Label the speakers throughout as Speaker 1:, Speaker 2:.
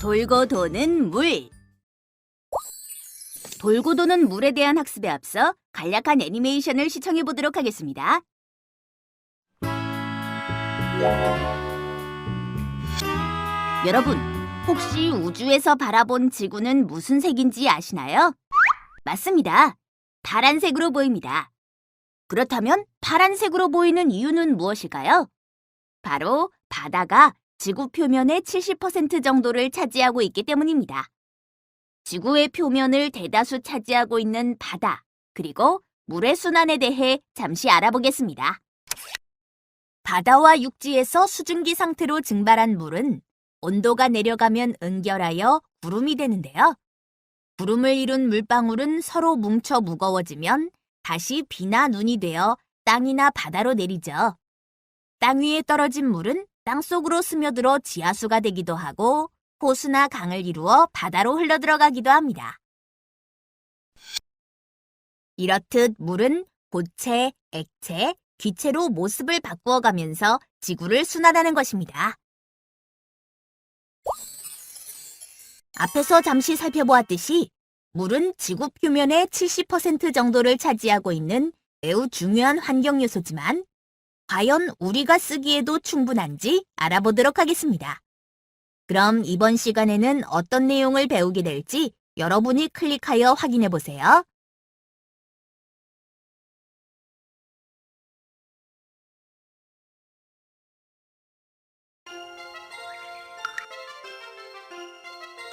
Speaker 1: 돌고 도는 물. 돌고 도는 물에 대한 학습에 앞서 간략한 애니메이션을 시청해 보도록 하겠습니다. 여러분, 혹시 우주에서 바라본 지구는 무슨 색인지 아시나요? 맞습니다. 파란색으로 보입니다. 그렇다면 파란색으로 보이는 이유는 무엇일까요? 바로 바다가 지구 표면의 70% 정도를 차지하고 있기 때문입니다. 지구의 표면을 대다수 차지하고 있는 바다, 그리고 물의 순환에 대해 잠시 알아보겠습니다. 바다와 육지에서 수증기 상태로 증발한 물은 온도가 내려가면 응결하여 구름이 되는데요. 구름을 이룬 물방울은 서로 뭉쳐 무거워지면 다시 비나 눈이 되어 땅이나 바다로 내리죠. 땅 위에 떨어진 물은 땅속으로 스며들어 지하수가 되기도 하고 호수나 강을 이루어 바다로 흘러들어가기도 합니다. 이렇듯 물은 고체, 액체, 기체로 모습을 바꾸어가면서 지구를 순환하는 것입니다. 앞에서 잠시 살펴보았듯이 물은 지구 표면의 70% 정도를 차지하고 있는 매우 중요한 환경 요소지만 과연 우리가 쓰기에도 충분한지 알아보도록 하겠습니다. 그럼 이번 시간에는 어떤 내용을 배우게 될지 여러분이 클릭하여 확인해 보세요.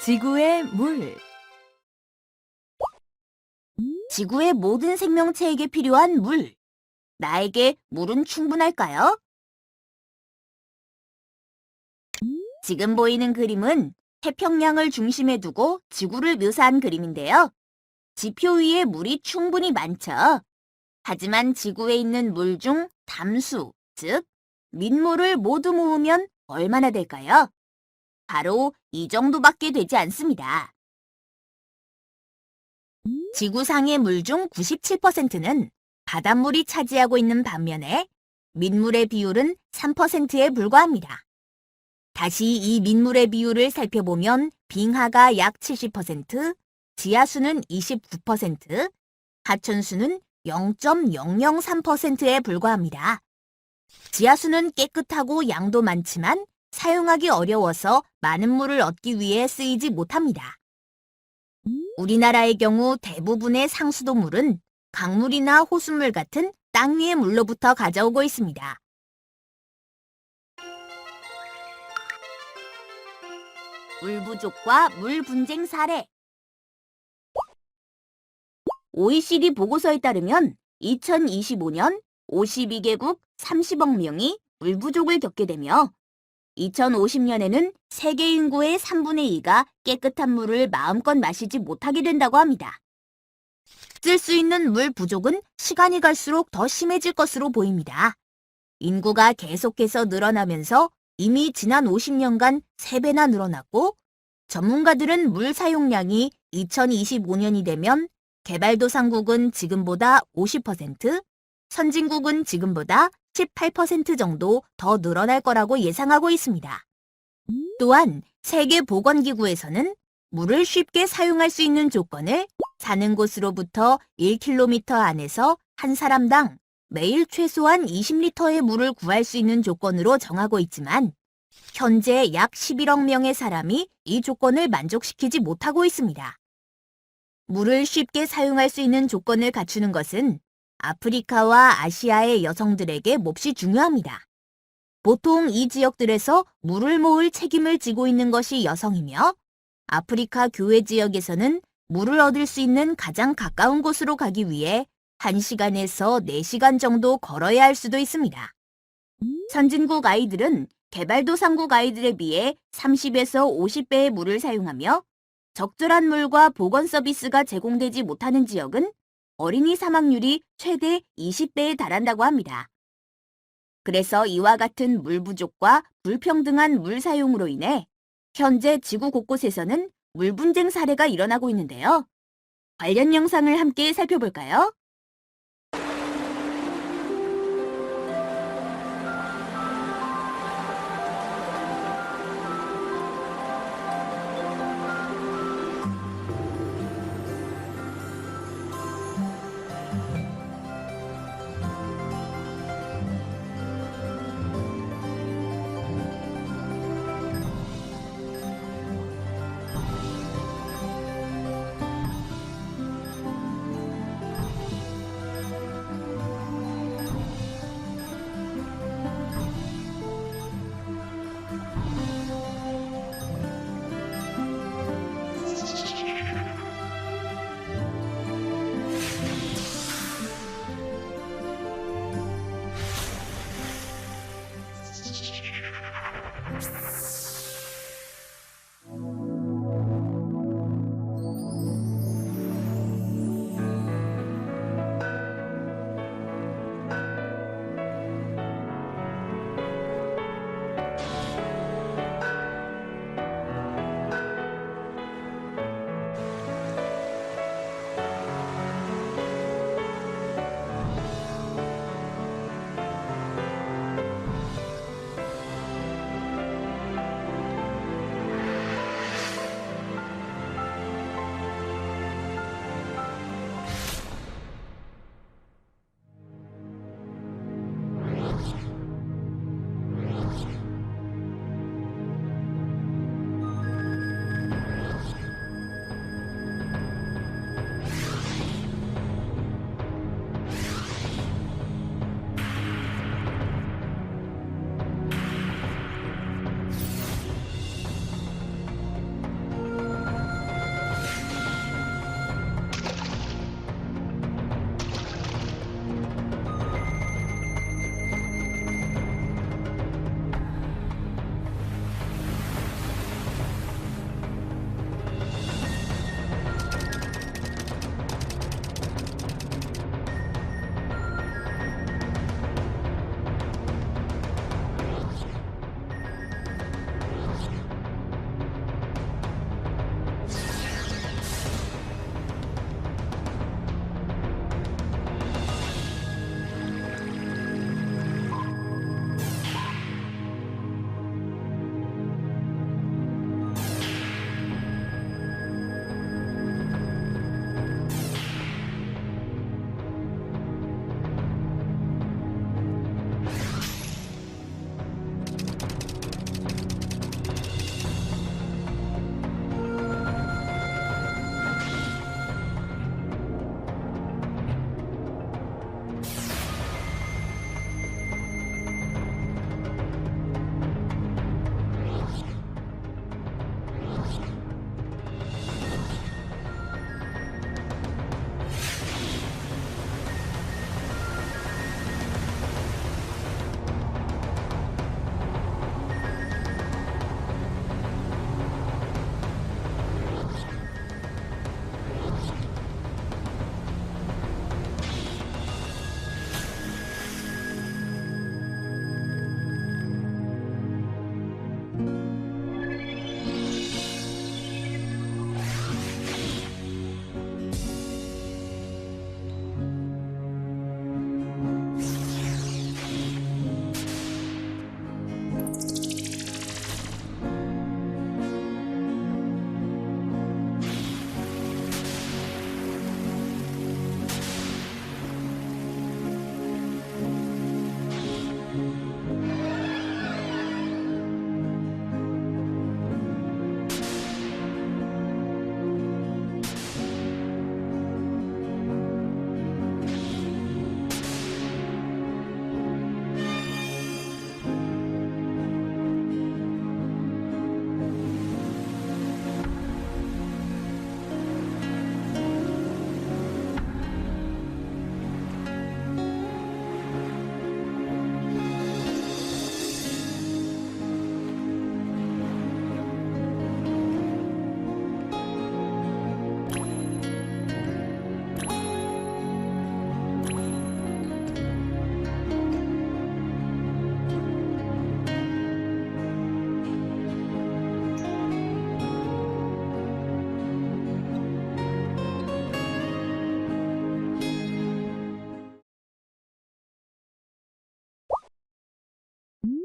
Speaker 1: 지구의 물. 지구의 모든 생명체에게 필요한 물. 나에게 물은 충분할까요? 지금 보이는 그림은 태평양을 중심에 두고 지구를 묘사한 그림인데요. 지표 위에 물이 충분히 많죠. 하지만 지구에 있는 물 중 담수, 즉 민물을 모두 모으면 얼마나 될까요? 바로 이 정도밖에 되지 않습니다. 지구상의 물 중 97%는 바닷물이 차지하고 있는 반면에 민물의 비율은 3%에 불과합니다. 다시 이 민물의 비율을 살펴보면 빙하가 약 70%, 지하수는 29%, 하천수는 0.003%에 불과합니다. 지하수는 깨끗하고 양도 많지만 사용하기 어려워서 많은 물을 얻기 위해 쓰이지 못합니다. 우리나라의 경우 대부분의 상수도 물은 강물이나 호수물 같은 땅 위의 물로부터 가져오고 있습니다. 물 부족과 물 분쟁 사례. OECD 보고서에 따르면 2025년 52개국 30억 명이 물 부족을 겪게 되며 2050년에는 세계 인구의 3분의 2가 깨끗한 물을 마음껏 마시지 못하게 된다고 합니다. 쓸 수 있는 물 부족은 시간이 갈수록 더 심해질 것으로 보입니다. 인구가 계속해서 늘어나면서 이미 지난 50년간 3배나 늘어났고 전문가들은 물 사용량이 2025년이 되면 개발도상국은 지금보다 50%, 선진국은 지금보다 18% 정도 더 늘어날 거라고 예상하고 있습니다. 또한 세계보건기구에서는 물을 쉽게 사용할 수 있는 조건을 사는 곳으로부터 1km 안에서 한 사람당 매일 최소한 20리터의 물을 구할 수 있는 조건으로 정하고 있지만 현재 약 11억 명의 사람이 이 조건을 만족시키지 못하고 있습니다. 물을 쉽게 사용할 수 있는 조건을 갖추는 것은 아프리카와 아시아의 여성들에게 몹시 중요합니다. 보통 이 지역들에서 물을 모을 책임을 지고 있는 것이 여성이며 아프리카 교외 지역에서는 물을 얻을 수 있는 가장 가까운 곳으로 가기 위해 1시간에서 4시간 정도 걸어야 할 수도 있습니다. 선진국 아이들은 개발도상국 아이들에 비해 30에서 50배의 물을 사용하며 적절한 물과 보건 서비스가 제공되지 못하는 지역은 어린이 사망률이 최대 20배에 달한다고 합니다. 그래서 이와 같은 물 부족과 불평등한 물 사용으로 인해 현재 지구 곳곳에서는 물 분쟁 사례가 일어나고 있는데요. 관련 영상을 함께 살펴볼까요?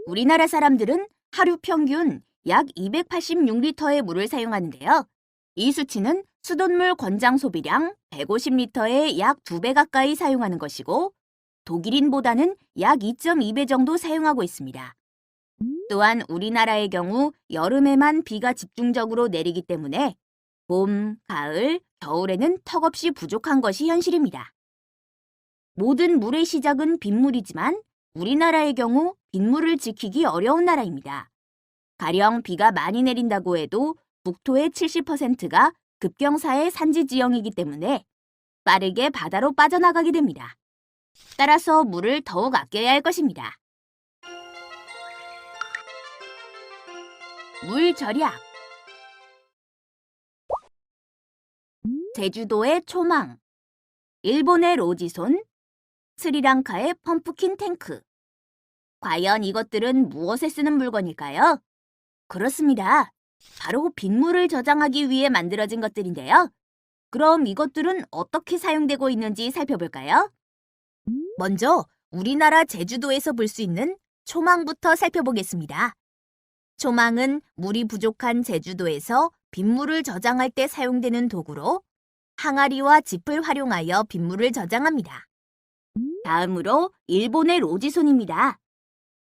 Speaker 1: 우리나라 사람들은 하루 평균 약 286리터의 물을 사용하는데요. 이 수치는 수돗물 권장 소비량 150리터의 약 2배 가까이 사용하는 것이고 독일인보다는 약 2.2배 정도 사용하고 있습니다. 또한 우리나라의 경우 여름에만 비가 집중적으로 내리기 때문에 봄, 가을, 겨울에는 턱없이 부족한 것이 현실입니다. 모든 물의 시작은 빗물이지만 우리나라의 경우 빗물을 지키기 어려운 나라입니다. 가령 비가 많이 내린다고 해도 국토의 70%가 급경사의 산지 지형이기 때문에 빠르게 바다로 빠져나가게 됩니다. 따라서 물을 더욱 아껴야 할 것입니다. 물 절약. 제주도의 초망, 일본의 로지손, 스리랑카의 펌프킨 탱크. 과연 이것들은 무엇에 쓰는 물건일까요? 그렇습니다. 바로 빗물을 저장하기 위해 만들어진 것들인데요. 그럼 이것들은 어떻게 사용되고 있는지 살펴볼까요? 먼저 우리나라 제주도에서 볼 수 있는 초망부터 살펴보겠습니다. 초망은 물이 부족한 제주도에서 빗물을 저장할 때 사용되는 도구로 항아리와 짚을 활용하여 빗물을 저장합니다. 다음으로 일본의 로지손입니다.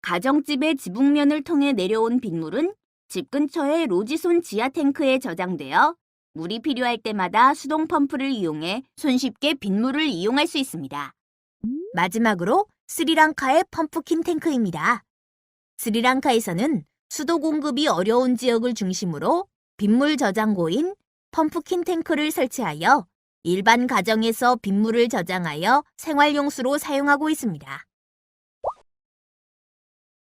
Speaker 1: 가정집의 지붕면을 통해 내려온 빗물은 집 근처의 로지손 지하 탱크에 저장되어 물이 필요할 때마다 수동 펌프를 이용해 손쉽게 빗물을 이용할 수 있습니다. 마지막으로 스리랑카의 펌프킨 탱크입니다. 스리랑카에서는 수도 공급이 어려운 지역을 중심으로 빗물 저장고인 펌프킨 탱크를 설치하여 일반 가정에서 빗물을 저장하여 생활용수로 사용하고 있습니다.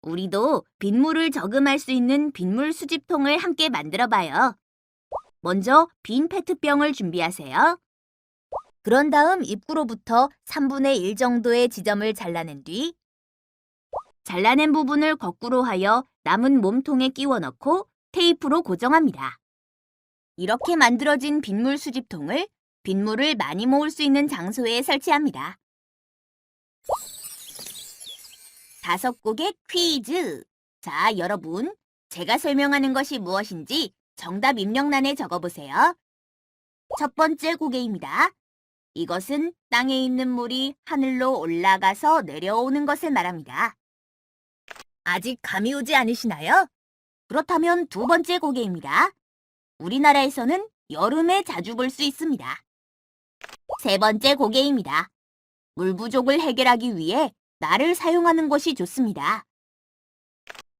Speaker 1: 우리도 빗물을 저금할 수 있는 빗물 수집통을 함께 만들어봐요. 먼저 빈 페트병을 준비하세요. 그런 다음 입구로부터 3분의 1 정도의 지점을 잘라낸 뒤 잘라낸 부분을 거꾸로 하여 남은 몸통에 끼워 넣고 테이프로 고정합니다. 이렇게 만들어진 빗물 수집통을 빗물을 많이 모을 수 있는 장소에 설치합니다. 5곡의 퀴즈! 자, 여러분, 제가 설명하는 것이 무엇인지 정답 입력란에 적어보세요. 첫 번째 곡입니다. 이것은 땅에 있는 물이 하늘로 올라가서 내려오는 것을 말합니다. 아직 감이 오지 않으시나요? 그렇다면 두 번째 곡입니다. 우리나라에서는 여름에 자주 볼 수 있습니다. 세 번째 곡입니다. 물 부족을 해결하기 위해 날을 사용하는 것이 좋습니다.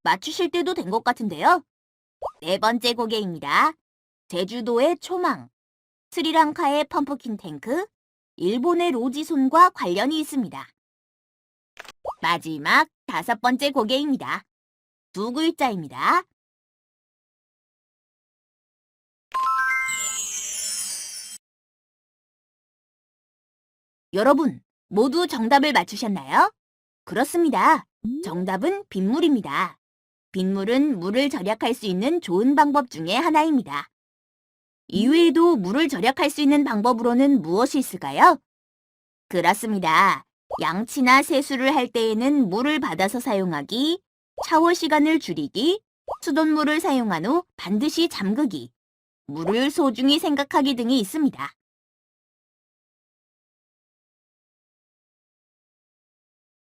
Speaker 1: 맞추실 때도 된 것 같은데요. 네 번째 곡입니다. 제주도의 초망, 스리랑카의 펌프킨 탱크, 일본의 로지손과 관련이 있습니다. 마지막 5번째 곡입니다. 두 글자입니다. 여러분, 모두 정답을 맞추셨나요? 그렇습니다. 정답은 빗물입니다. 빗물은 물을 절약할 수 있는 좋은 방법 중에 하나입니다. 이외에도 물을 절약할 수 있는 방법으로는 무엇이 있을까요? 그렇습니다. 양치나 세수를 할 때에는 물을 받아서 사용하기, 샤워 시간을 줄이기, 수돗물을 사용한 후 반드시 잠그기, 물을 소중히 생각하기 등이 있습니다.